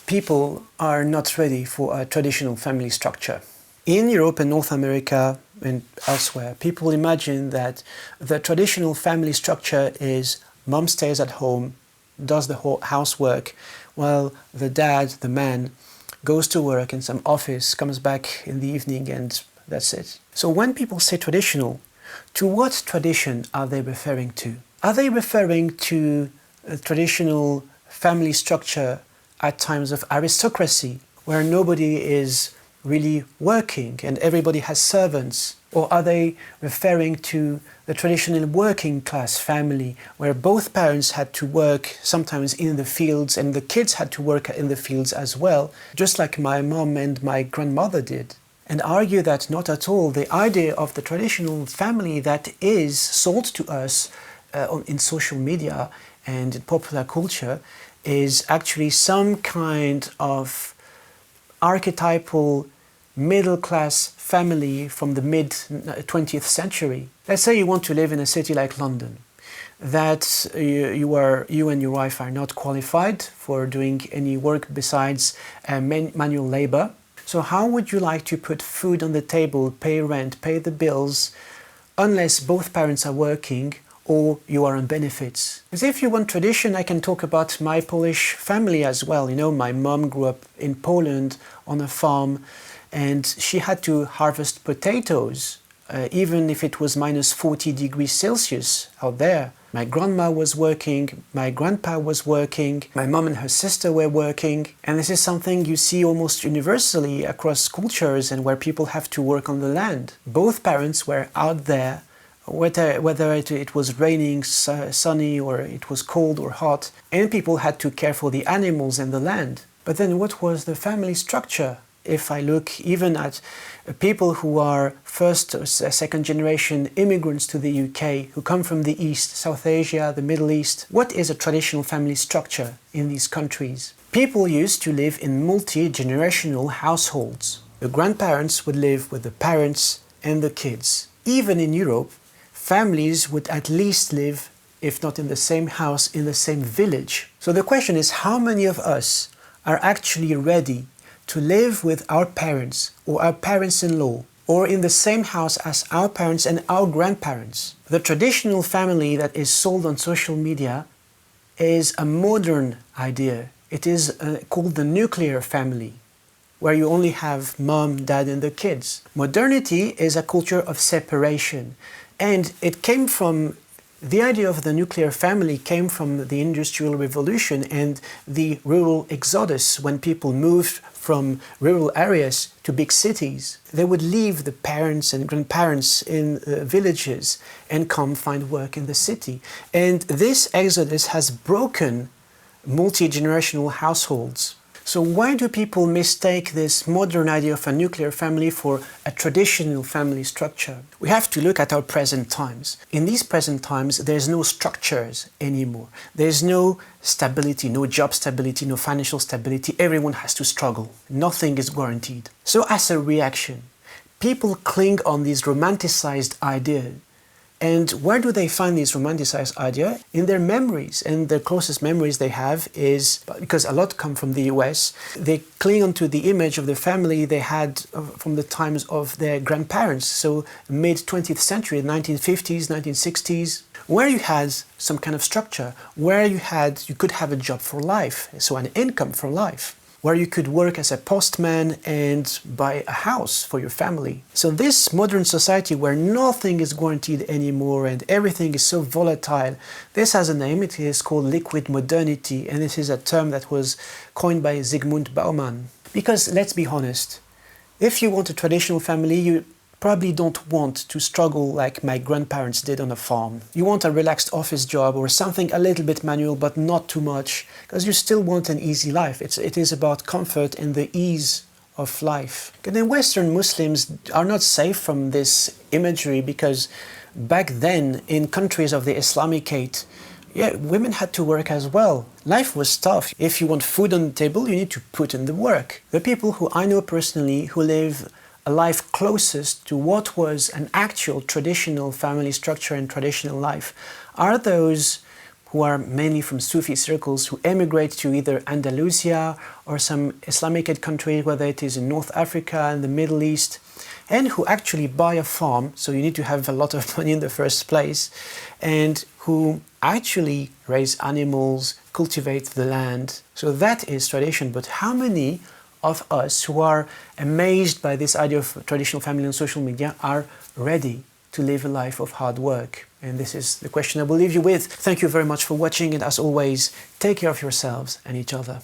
people are not ready for a traditional family structure. In Europe and North America and elsewhere, people imagine that the traditional family structure is mom stays at home, does the whole housework, while the dad, the man, goes to work in some office, comes back in the evening, and that's it. So when people say traditional, to what tradition are they referring to? Are they referring to a traditional family structure at times of aristocracy, where nobody is really working and everybody has servants? Or are they referring to the traditional working class family, where both parents had to work sometimes in the fields and the kids had to work in the fields as well, just like my mom and my grandmother did? And argue that not at all. The idea of the traditional family that is sold to us in social media and in popular culture is actually some kind of archetypal middle-class family from the mid-20th century. Let's say you want to live in a city like London, that you and your wife are not qualified for doing any work besides manual labor. So how would you like to put food on the table, pay rent, pay the bills, unless both parents are working or you are on benefits? Because if you want tradition, I can talk about my Polish family as well. You know, my mom grew up in Poland on a farm, and she had to harvest potatoes, even if it was minus 40 degrees Celsius out there. My grandma was working, my grandpa was working, my mom and her sister were working. And this is something you see almost universally across cultures and where people have to work on the land. Both parents were out there, whether it was raining, sunny, or it was cold or hot, and people had to care for the animals and the land. But then what was the family structure? If I look even at people who are first or second generation immigrants to the UK, who come from the East, South Asia, the Middle East, what is a traditional family structure in these countries? People used to live in multi-generational households. The grandparents would live with the parents and the kids. Even in Europe, families would at least live, if not in the same house, in the same village. So the question is, how many of us are actually ready to live with our parents or our parents-in-law, or in the same house as our parents and our grandparents? The traditional family that is sold on social media is a modern idea. It is called the nuclear family, where you only have mom, dad, and the kids. Modernity is a culture of separation, and it came from the idea of the nuclear family came from the Industrial Revolution and the rural exodus, when people moved from rural areas to big cities. They would leave the parents and grandparents in villages and come find work in the city. And this exodus has broken multi-generational households. So why do people mistake this modern idea of a nuclear family for a traditional family structure? We have to look at our present times. In these present times, there's no structures anymore. There's no stability, no job stability, no financial stability. Everyone has to struggle. Nothing is guaranteed. So as a reaction, people cling on these romanticized ideas. And where do they find these romanticized ideas? In their memories. And the closest memories they have is, because a lot come from the US, they cling onto the image of the family they had from the times of their grandparents. So mid-20th century, 1950s, 1960s, where you had some kind of structure, where you could have a job for life, so an income for life, where you could work as a postman and buy a house for your family. So this modern society where nothing is guaranteed anymore and everything is so volatile, this has a name. It is called liquid modernity, and this is a term that was coined by Zygmunt Bauman. Because let's be honest, if you want a traditional family, you probably don't want to struggle like my grandparents did on a farm. You want a relaxed office job or something a little bit manual, but not too much, because you still want an easy life. It is about comfort and the ease of life. And then Western Muslims are not safe from this imagery, because back then in countries of the Islamicate, women had to work as well. Life was tough. If you want food on the table, you need to put in the work. The people who I know personally who live a life closest to what was an actual traditional family structure and traditional life are those who are mainly from Sufi circles, who emigrate to either Andalusia or some Islamic country, whether it is in North Africa and the Middle East, and who actually buy a farm, so you need to have a lot of money in the first place, and who actually raise animals, cultivate the land. So that is tradition. But how many of us who are amazed by this idea of traditional family on social media are ready to live a life of hard work? And this is the question I will leave you with. Thank you very much for watching, and as always, take care of yourselves and each other.